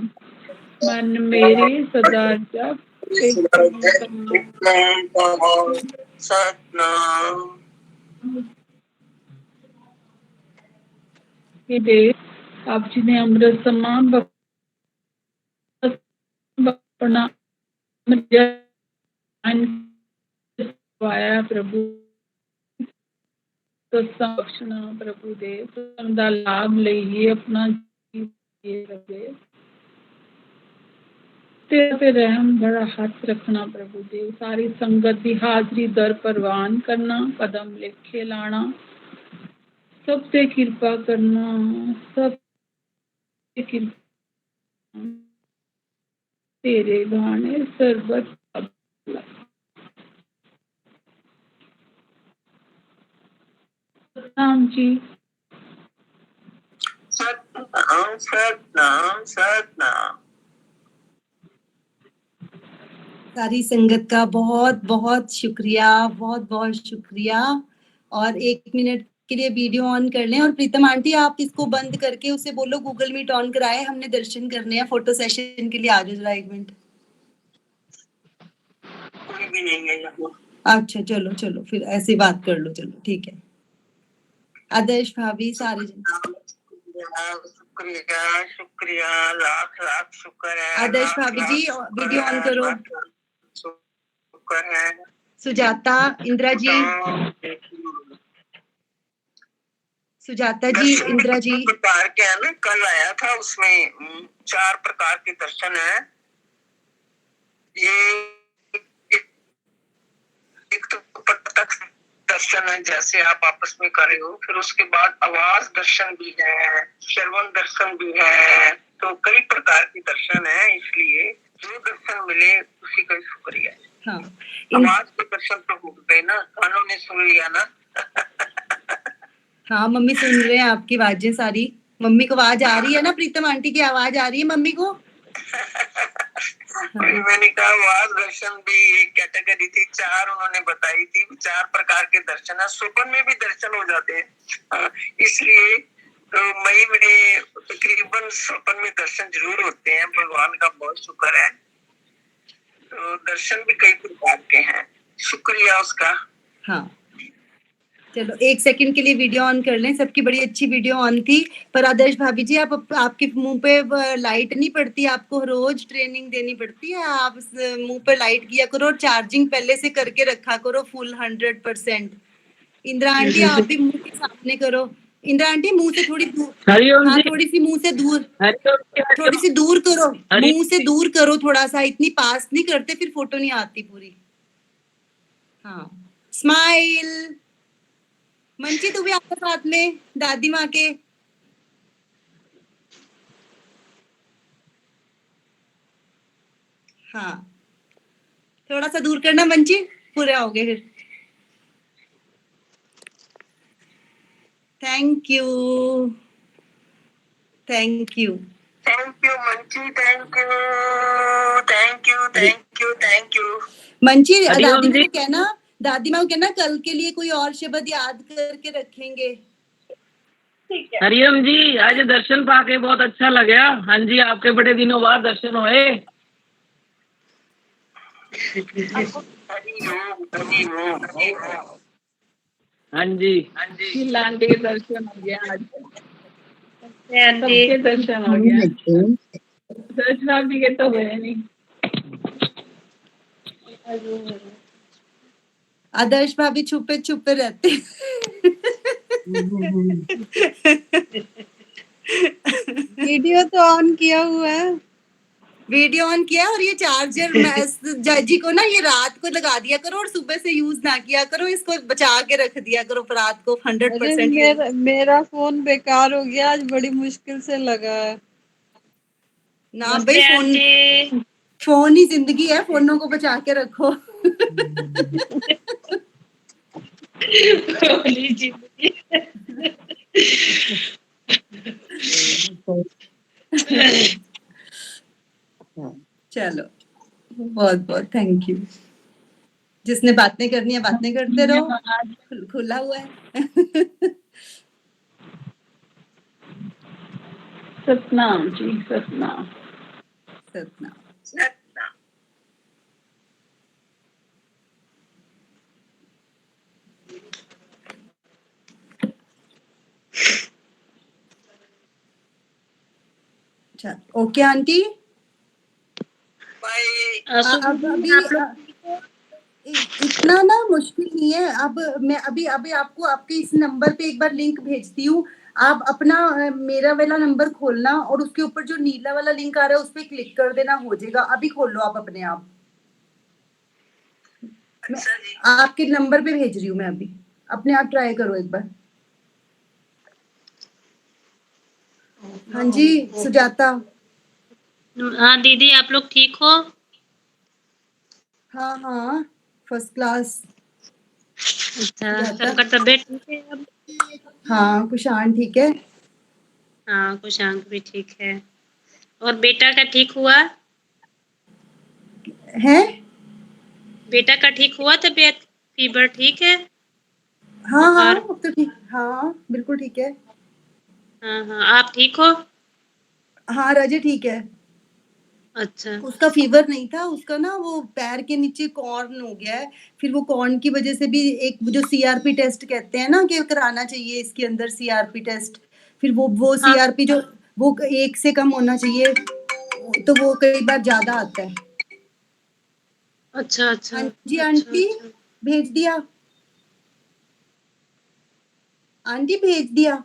मन मेरे सदा जप एक ओंकार सतनाम। आप जी ने अमृत समान अपना पाया प्रभु, तो बख्शना प्रभु देव, ਦਾ ਲਾਭ ਲਈਏ अपना रहे। तेरे पे रहम बड़ा हाथ रखना प्रभु देव, सारी संगत की हाजरी दर परवान करना, कदम लेखे लाना, सब पे कृपा करना, सब पे कृपा, तेरे गाने सरबत सतनाम जी। सतनाम सतनाम सतनाम। सारी संगत का बहुत बहुत शुक्रिया, बहुत बहुत शुक्रिया। और 1 मिनट के लिए वीडियो ऑन कर लें। और प्रीतम आंटी आप इसको बंद करके उसे बोलो गूगल मीट ऑन कराए, हमने दर्शन करने हैं, फोटो सेशन के लिए आ जाओ जरा 1 मिनट। कोई भी नहीं है यहाँ। अच्छा चलो चलो फिर ऐसे बात कर लो, चलो ठीक है। आदर्श भाभी सारे जन शुक्रिया शुक्रिया, लाख लाख शुक्र है। आदर्श भाभी जी वीडियो ऑन करो। शुक्र है। सुजाता इंदिरा जी, सुजाता जी, इंदिरा जी। प्रकार के है ना, कल आया था उसमें 4 प्रकार के दर्शन है। ये एक तो प्रत्यक्ष दर्शन है, जैसे आप आपस में कर रहे हो, फिर उसके बाद आवाज दर्शन भी है, श्रवण दर्शन भी है, तो कई प्रकार के दर्शन है। इसलिए जो दर्शन मिले उसी का शुक्रिया। हाँ, आवाज के दर्शन तो हो गए ना, कानों ने सुन लिया ना। हाँ मम्मी सुन रहे हैं आपकी आवाजें सारी। मम्मी को आवाज आ रही है ना, प्रीतम आंटी की आवाज आ रही है मम्मी को। मैंने कहा आवाज दर्शन भी एक कैटेगरी थी, 4 उन्होंने बताई थी, 4 प्रकार के दर्शन है। स्वप्न में भी दर्शन हो जाते हैं, इसलिए तो मई में तकरीबन स्वप्न में दर्शन जरूर होते हैं। भगवान का बहुत शुक्र है। तो दर्शन भी कई प्रकार के हैं, शुक्रिया उसका। हाँ चलो 1 सेकंड के लिए वीडियो ऑन कर लें। सबकी बड़ी अच्छी वीडियो ऑन थी। पर आदर्श भाभी जी आप आपके मुंह पे लाइट नहीं पड़ती, आपको रोज ट्रेनिंग देनी पड़ती है। आप मुंह पे लाइट किया करो और चार्जिंग पहले से करके रखा करो फुल 100%। इंदिरा आंटी आप भी मुंह के सामने करो। इंदिरा आंटी मुंह से थोड़ी दूर, हाँ थोड़ी सी मुंह से दूर, थोड़ी सी दूर करो, मुंह से दूर करो थोड़ा सा, इतनी पास नहीं करते फिर फोटो नहीं आती पूरी। हाँ स्माइल। मंची तू भी आपके साथ में दादी माँ के। हाँ थोड़ा सा दूर करना मंची, पूरे हो गए फिर। Thank you, thank you. Thank you Manchi, thank you, thank you, thank you, thank you. Manchi Hariom दादी माँ जी। को कहना, दादी माँ को कहना कल के लिए कोई और शब्द याद करके रखेंगे। ठीक है। हरिओम जी, आज दर्शन पाके बहुत अच्छा लगा। हाँ जी, आपके बड़े दिनों बाद दर्शन हुए। हाँ जी, शीला आंटी के दर्शन हो गया आज। सबके दर्शन हो गया, दर्शन भाभी के तो हुए नहीं। आदर्श भाभी छुपे छुपे रहते। वीडियो तो ऑन किया हुआ है। वीडियो ऑन किया और ये चार्जर जजी को ना ये रात को लगा दिया करो और सुबह से यूज ना किया करो, इसको बचा के रख दिया करो रात को 100%। मेरा फोन बेकार हो गया आज, बड़ी मुश्किल से लगा है। ना भाई, फोन ही जिंदगी है, फोनों को बचा के रखो। चलो, बहुत बहुत थैंक यू। जिसने बातें करनी है बातें करते रहो, खुला हुआ है। सतनाम जी, सतनाम। सतना अच्छा, ओके आंटी। अब इतना ना मुश्किल नहीं है। अब मैं अभी अभी आपको आपके इस नंबर पे एक बार लिंक भेजती हूँ। आप अपना मेरा वाला नंबर खोलना और उसके ऊपर जो नीला वाला लिंक आ रहा है उस पर क्लिक कर देना, हो जाएगा। अभी खोलो आप अपने आप। मैं आपके नंबर पे भेज रही हूँ मैं अभी, अपने आप ट्राई करो एक बार। हाँ जी सुजाता। हाँ दीदी, आप लोग ठीक हो? हाँ हाँ, फर्स्ट क्लास। अच्छा, सबका तबीयत ठीक है अब? हाँ, कुशान ठीक है। हाँ, कुशांक भी ठीक है। और बेटा का ठीक हुआ? है? बेटा का ठीक हुआ तबीयत? फीवर ठीक है? हाँ हाँ, बुखार? अब तो ठीक, हाँ बिल्कुल ठीक है। हाँ हाँ, आप ठीक हो? हाँ रजे ठीक है। अच्छा। उसका फीवर नहीं था, उसका ना वो पैर के नीचे कॉर्न हो गया है। फिर वो कॉर्न की वजह से भी एक जो सीआरपी टेस्ट कहते हैं ना कि कराना चाहिए इसके अंदर सीआरपी टेस्ट। फिर वो हाँ। सीआरपी जो वो 1 से कम होना चाहिए, तो वो कई बार ज्यादा आता है। अच्छा अच्छा। हाँ जी अच्छा आंटी, अच्छा। भेज दिया। आंटी भेज दिया।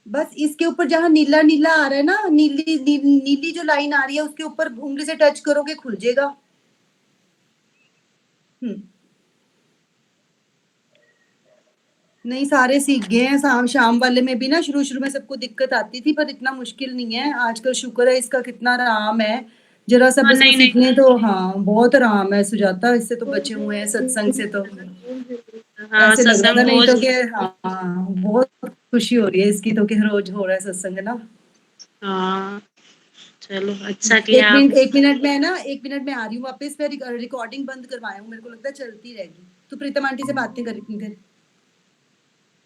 बस इसके ऊपर जहाँ नीला नीला आ रहा है ना, नीली जो लाइन आ रही है उसके ऊपर उंगली से टच करोगे खुल जाएगा। नहीं, सारे सीख गए हैं। शाम वाले में भी ना शुरू में सबको दिक्कत आती थी, पर इतना मुश्किल नहीं है आजकल। शुक्र है इसका, कितना आराम है। जरा सब हाँ, इसको नहीं नहीं। सीखने तो, हाँ बहुत आराम है सुजाता, इससे तो बचे हुए हैं सत्संग से तो। हाँ, ऐसे लग रहा था सत्संग नहीं रोज। तो कि हाँ, बहुत खुशी हो रही है इसकी तो कि रोज हो रहा है सत्संग ना। हाँ, चलो अच्छा किया आप। 1 मिनट में ना, 1 मिनट में आ रही हूँ वापस। मैं रिकॉर्डिंग बंद करवाया हूँ, मेरे को लगता है चलती रहेगी। तो प्रीतम आंटी से बातें कर रही थी।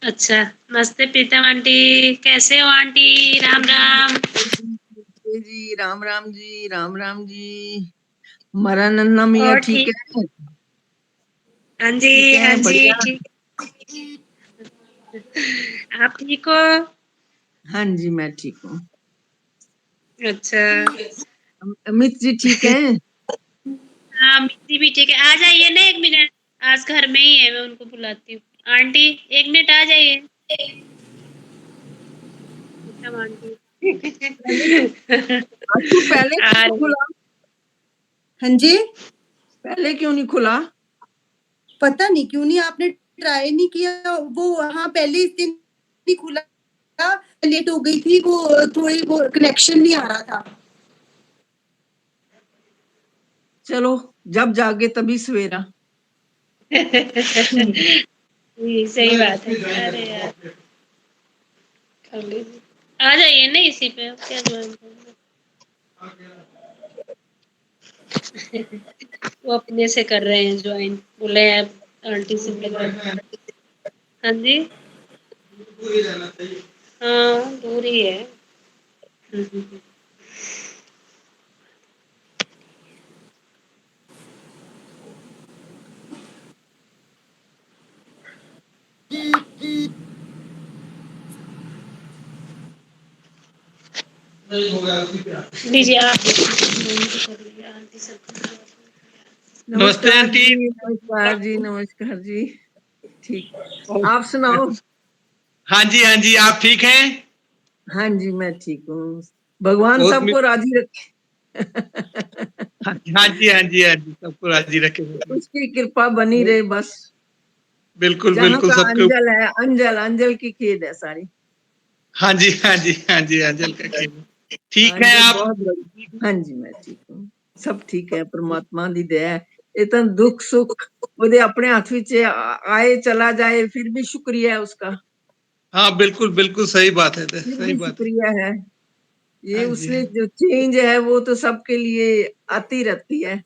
अच्छा, नमस्ते प्रीतम आंटी, कैसे हो आंटी? राम राम। जी राम राम जी, राम राम जी। हमारा नन्ना मियाँ और ठीक ठीक? है? हाँ जी, ठीक है, हाँ जी, बढ़िया। ठीक। आप ठीक हो? हाँ जी, मैं ठीक हूँ। अच्छा। अमित जी ठीक है? हाँ, मिट्टी भी ठीक है। आ जाइए ना 1 मिनट, आज घर में ही है, मैं उनको बुलाती हूँ। आंटी 1 मिनट आ जाइए। प्रीतम आंटी। तू पहले आ क्यों नहीं रही। खुला? हाँ जी, पहले क्यों नहीं खुला? पता नहीं क्यों नहीं, आपने ट्राई नहीं किया वो। हाँ, पहले इस दिन नहीं खुला, लेट हो गई थी वो, थोड़ी वो कनेक्शन नहीं आ रहा था। चलो, जब जागे तभी सवेरा। जी, सही बात है। अरे यार, कर लीजिए, आ जाइए ना इसी पे, क्या ज्वाइन करना। वो अपने से कर रहे हैं ज्वाइन, बोले आंटी से मिलकर। हाँ जी, हाँ दूर ही है। लीजिए आप आंटी से। नमस्कार आंटी। जी, नमस्कार जी, नमस्कार जी। ठीक, आप सुनाओ। हाँ जी, आप ठीक हैं? हाँ जी, मैं ठीक हूँ। भगवान बहुत सबको राजी रखे। हाँ जी, सबको राजी रखे। उसकी कृपा बनी रहे बस। बिल्कुल जहाँ बिल्कुल का सबके। अंजल है, अंजल की खेद है सारी। हाँ जी, अंजल का खेल। ठीक है अंजल आप? बहुत बड़ी। हाँ जी, मैं ठीक हूँ। सब ठीक है, परमात्मा दी दया है। इतना दुख सुख ਉਹਦੇ अपने हाथ ਵਿੱਚ आए चला जाए, फिर भी शुक्रिया है उसका। हाँ बिल्कुल बिल्कुल सही बात है, फिर सही भी बात है। शुक्रिया है। ये हाँ जी, उसने जो चेंज है वो तो सबके लिए आती रहती है।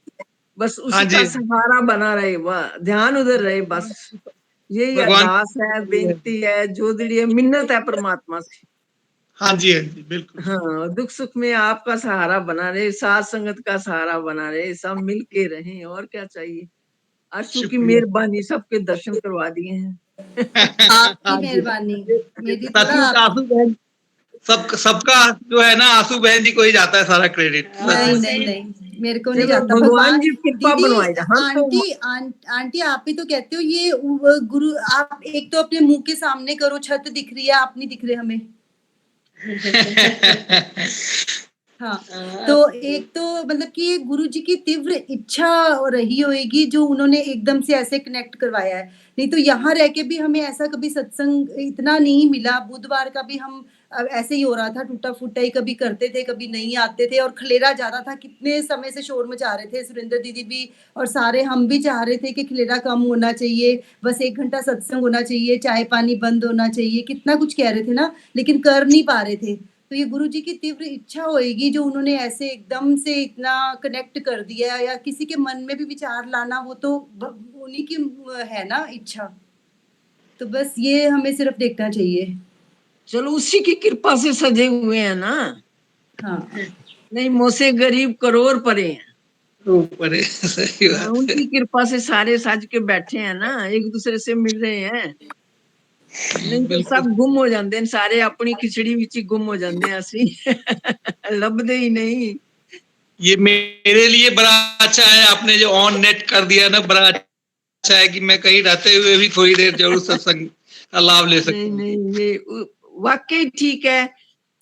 बस हाँ उसका जी। सहारा बना रहे, वह ध्यान उधर रहे बस। यही भगवान। अरदास है, बेनती है, जोदड़ी है, मिन्नत है परमात्मा से। हाँ जी बिल्कुल। हाँ, दुख सुख में आपका सहारा बना रहे, साथ संगत का सहारा बना रहे, सब मिल के रहें, और क्या चाहिए। आशु की शुक्रिया। मेहरबानी सबके दर्शन करवा दिए हैं। आपकी हाँ जी। मेहरबानी, मेरी थोड़ा सचमुच आपकी। आंसू बहन, सबका जो है ना, आंसू बहन जी को ही जाता है सारा क्रेडिट, नहीं सचमुच। नहीं नहीं, मेरे को नहीं चलो जाता। भगवान भगवान। जी कृपा दीदी, बनवाएगा, हम तो। आंटी आप ही तो कहते हो ये गुरु, आप एक तो अपने मुंह के सामने करो, छत दिख रही है, आप नहीं दिख रहे हमें। हाँ, तो एक तो मतलब कि ये गुरु जी की तीव्र इच्छा रही होगी जो उन्होंने एकदम से ऐसे कनेक्ट करवाया है। नहीं तो यहाँ रह के भी हमें ऐसा कभी सत्संग इतना नहीं मिला। बुधवार का भी हम ऐसे ही हो रहा था, टूटा-फूटा ही, कभी करते थे, कभी नहीं आते थे और खलेरा ज़्यादा था। कितने समय से शोर मचा रहे थे सुरेंद्र दीदी भी और सारे हम भी चाह रहे थे कि खलेरा कम होना चाहिए, बस 1 घंटा सत्संग होना चाहिए, चाय-पानी बंद होना चाहिए, कितना कुछ कह रहे थे ना, लेकिन कर नहीं पा रहे थे। तो ये गुरु जी की तीव्र इच्छा होएगी जो उन्होंने ऐसे एकदम से इतना कनेक्ट कर दिया, या किसी के मन में भी विचार लाना, वो तो उन्हीं की है ना इच्छा। तो बस ये हमें सिर्फ देखना चाहिए। चलो उसी की कृपा से सजे हुए हैं ना। हाँ, नहीं, मोसे गरीब करोड़ परे हैं। ऊपर है, सही हाँ, बात है। उनकी कृपा से सारे सज के बैठे हैं ना, एक दूसरे से मिल रहे हैं। नहीं तो बिल्कुल। सब गुम हो जाते हैं, सारे अपनी खिचड़ी विच ही गुम हो जाते हैं, असि लभदे ही नहीं। ये मेरे लिए बड़ा अच्छा है, आपने जो ऑन नेट कर दिया ना, बड़ा अच्छा है कि मैं कहीं रहते हुए भी थोड़ी देर जरूर सत्संग का लाभ ले नहीं सकता हूँ। नहीं, ये वाकई ठीक है।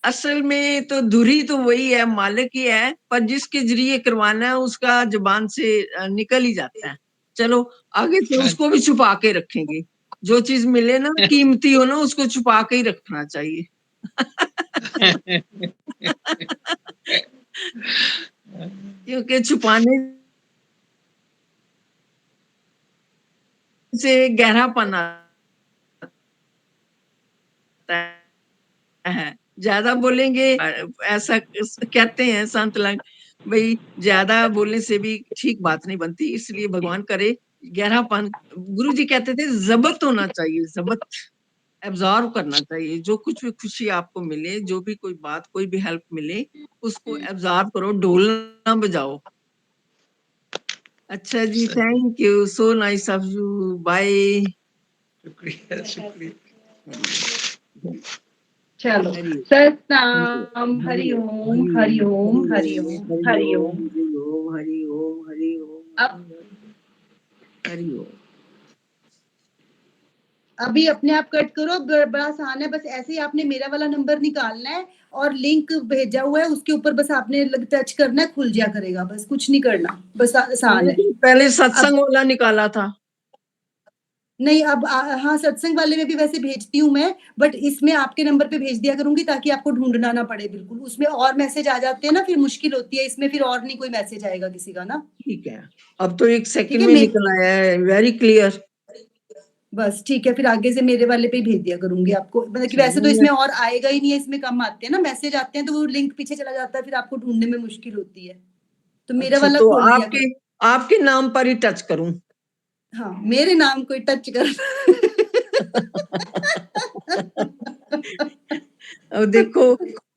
असल में तो धुरी तो वही है, मालिक ही है, पर जिसके जरिए करवाना है उसका जुबान से निकल ही जाता है। चलो आगे से उसको भी छुपा के रखेंगे। जो चीज मिले ना, कीमती हो ना, उसको छुपा के ही रखना चाहिए। क्योंकि छुपाने से गहरापन आता है। ज्यादा बोलेंगे, ऐसा कहते हैं संत लोग, भाई ज्यादा बोलने से भी ठीक बात नहीं बनती, इसलिए भगवान करे गहरापन। गुरु जी कहते थे जबत होना चाहिए, जबत एब्जॉर्व करना चाहिए। जो कुछ भी खुशी आपको मिले, जो भी कोई बात, कोई भी हेल्प मिले, उसको एब्जॉर्व करो, ढोल ना बजाओ। अच्छा जी, thank you, so nice of you, bye. शुक्रिया शुक्रिया। चलो। हरि सतनाम, हरि हरि ओम, हरि हरि ओम, ओम, हरि ओम, हरि हरि ओम, ओम। हरि ओम, हरि ओम, हरि ओम, अब हरि ओम। अभी अपने आप कट करो, बड़ा आसान है। बस ऐसे ही आपने मेरा वाला नंबर निकालना है और लिंक भेजा हुआ है, उसके ऊपर बस आपने टच करना है, खुल जाया करेगा। बस कुछ नहीं करना, बस आसान है। पहले अब सत्संग वाला निकाला था। नहीं, अब हाँ, सत्संग वाले में भी वैसे भेजती हूँ मैं, बट इसमें आपके नंबर पे भेज दिया करूंगी ताकि आपको ढूंढना ना पड़े। बिल्कुल, उसमें और मैसेज आ जाते हैं ना, फिर मुश्किल होती है। इसमें फिर और नहीं कोई मैसेज आएगा किसी का ना। ठीक है, अब तो 1 ठीक सेकंड है। में निकल आया है, वेरी क्लियर। बस ठीक है, फिर आगे से मेरे वाले पे ही भेज दिया करूंगी आपको, मतलब कि वैसे तो चलो, इसमें और आएगा ही नहीं है, इसमें कम आते हैं ना, मैसेज आते हैं तो वो लिंक पीछे चला जाता है, फिर आपको ढूंढने में मुश्किल होती है, तो मेरा अच्छा वाला तो खोल लिया आपके करो। आपके नाम पर ही टच करूं? हाँ, मेरे नाम को टच कर अब देखो,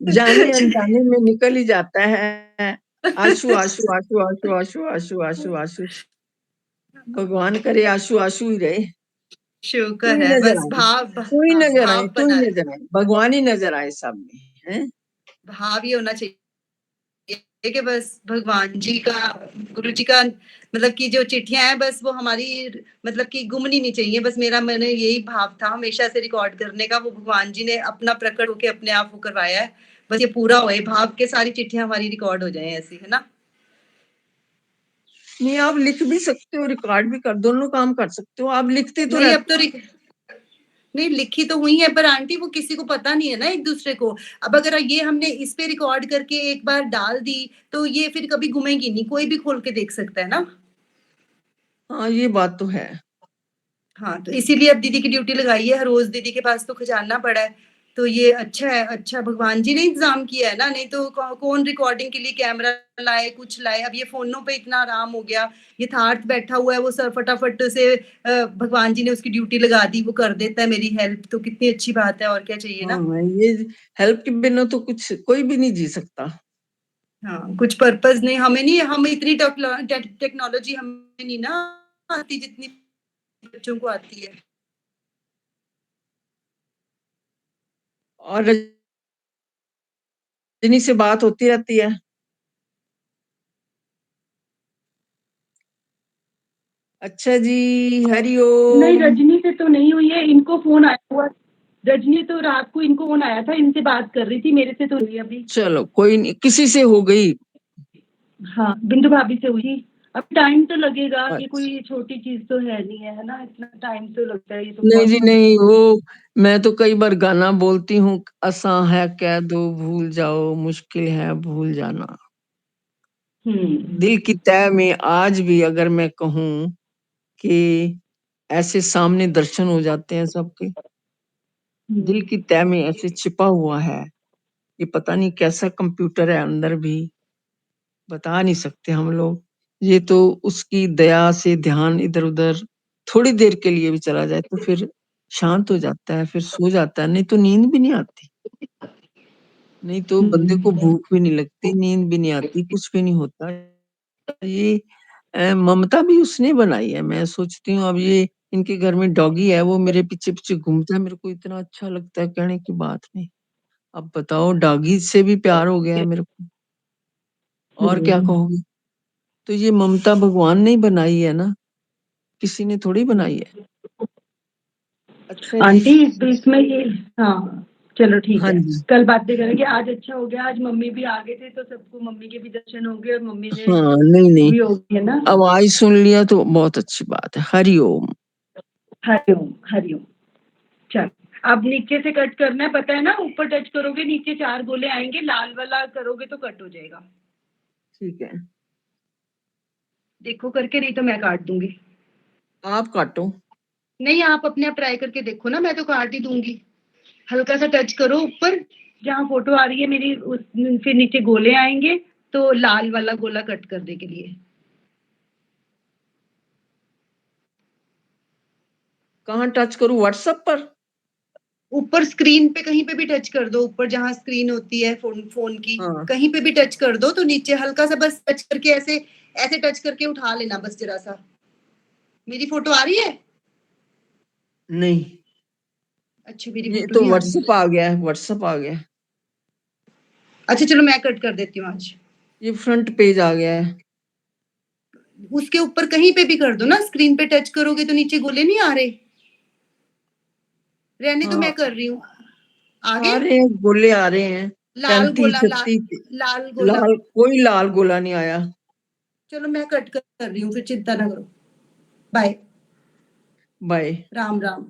जाने अनजाने में निकल ही जाता है। आशु आशु आशु आशु आशु आशु आशु आशु, भगवान करे आशु आशु ही रहे, तू शुक्र ही है, नजर बस आए, भाव, तू ही हाँ, नजर आए, भाव तू ही बना रहे, नजर आए, भगवान ही नजर आए सब में, हैं? भाव ही होना चाहिए कि बस भगवान जी का, गुरु जी का, मतलब कि जो चिट्ठियां हैं बस वो हमारी, मतलब कि गुमनी नहीं चाहिए, बस मेरा मैंने यही भाव था हमेशा से रिकॉर्ड करने का, वो भगवान जी ने अपना प्रकट होके अपने आप वो करवाया है, बस ये पूरा होए भाव के, सारी चिट्ठियां हमारी रिकॉर्ड हो जाए ऐसी, है ना। नहीं, आप लिख भी सकते हो, रिकॉर्ड भी कर, दोनों काम कर सकते हो, आप लिखते तो नहीं, अब रहते तो नहीं, लिखी तो हुई है, पर आंटी वो किसी को पता नहीं है ना एक दूसरे को, अब अगर ये हमने इस पे रिकॉर्ड करके एक बार डाल दी तो ये फिर कभी घूमेगी नहीं, कोई भी खोल के देख सकता है ना। हाँ, ये बात तो है। हाँ, तो इसीलिए अब दीदी की ड्यूटी लगाई है, हर रोज दीदी के पास तो खजाना पड़ा है, तो ये अच्छा है, अच्छा भगवान जी ने इंतजाम किया है ना, नहीं तो कौन रिकॉर्डिंग के लिए कैमरा लाए, कुछ लाए, अब ये फोनों पे इतना आराम हो गया, ये थार्थ बैठा हुआ है, वो सर फटाफट से भगवान जी ने उसकी ड्यूटी लगा दी, वो कर देता है मेरी हेल्प, तो कितनी अच्छी बात है, और क्या चाहिए ना। हाँ, ये हेल्प के बिना तो कुछ कोई भी नहीं जी सकता। हाँ, कुछ पर्पस नहीं, हमें नहीं, हम इतनी टेक्नोलॉजी हमें नहीं ना आती जितनी बच्चों को आती है। और रजनी से बात होती रहती है? अच्छा जी, नहीं, हरिओम। रजनी से तो नहीं हुई है, इनको फोन आया हुआ, रजनी तो रात को इनको फोन आया था, इनसे बात कर रही थी, मेरे से तो हुई अभी। चलो कोई नहीं, किसी से हो गई। हाँ, बिंदु भाभी से हुई, अब टाइम तो लगेगा, ये अच्छा, कोई छोटी चीज तो है नहीं है ना, इतना टाइम तो लगता है, ये तो नहीं जी बहुत। नहीं, वो मैं तो कई बार गाना बोलती हूँ, आसा है कह दो भूल जाओ, मुश्किल है भूल जाना। दिल की तह में आज भी अगर मैं कहूँ कि ऐसे सामने दर्शन हो जाते हैं सबके, दिल की तह में ऐसे छिपा हुआ है, ये पता नहीं कैसा कंप्यूटर है अंदर भी, बता नहीं सकते हम लोग, ये तो उसकी दया से ध्यान इधर उधर थोड़ी देर के लिए भी चला जाए तो फिर शांत हो जाता है, फिर सो जाता है, नहीं तो नींद भी नहीं आती, नहीं तो बंदे को भूख भी नहीं लगती, नींद भी नहीं आती, कुछ भी नहीं होता। ये ममता भी उसने बनाई है, मैं सोचती हूँ अब ये इनके घर में डॉगी है, वो मेरे पीछे पीछे घूमता है, मेरे को इतना अच्छा लगता है, कहने की बात नहीं। अब बताओ, डॉगी से भी प्यार हो गया है मेरे को, और क्या कहोगे? तो ये ममता भगवान ने ही बनाई है ना, किसी ने थोड़ी बनाई है। अच्छा जी। आंटी तो इसमें ये, हाँ चलो ठीक हाँ है, जी। कल बातें करेंगे, आज अच्छा हो गया, आज मम्मी भी आ गए थे तो सबको मम्मी के भी दर्शन हो गए, और मम्मी ने हाँ, नहीं नहीं, भी हो गई है ना। आवाज सुन लिया तो बहुत अच्छी बात है। हरिओम। हरिओम हरिओम। चल, अब नीचे से कट करना है, पता है ना, ऊपर टच करोगे नीचे 4 गोले आएंगे, लाल वाला करोगे तो कट हो जाएगा। ठीक है, देखो करके, नहीं तो मैं काट दूंगी। आप काटो। नहीं, आप अपने आप ट्राई करके देखो ना, मैं तो काट ही दूंगी। हल्का सा टच करो ऊपर, जहाँ फोटो आ रही है मेरी, उस फिर नीचे गोले आएंगे, तो लाल वाला गोला कट करने के लिए। कहाँ टच करूं, व्हाट्सएप पर? ऊपर स्क्रीन पे कहीं पे भी टच कर दो, ऊपर जहाँ स्क्रीन होती है फोन की, हाँ, कहीं पे भी टच कर दो, तो नीचे हल्का सा बस टच करके ऐसे ऐसे टच करके उठा लेना, बस जरा सा। मेरी फोटो आ रही है? नहीं, अच्छा, मेरी ये फोटो तो नहीं आ रही। व्हाट्सएप आ गया है, व्हाट्सएप आ गया है, अच्छा चलो, मैं कट कर देती हूँ आज। ये फ्रंट पेज आ गया है। उसके ऊपर कहीं पे भी कर दो ना, स्क्रीन पे टच करोगे तो नीचे गोले नहीं आ रहे, रहने तो हाँ, मैं कर रही हूँ। आ आगे रहे हैं, गोले आ रहे हैं, लाल 35 गोला, 36। लाल गोला। लाल, कोई लाल गोला नहीं आया। चलो मैं कट कर रही हूँ, फिर चिंता ना करो। बाय। बाय। राम राम।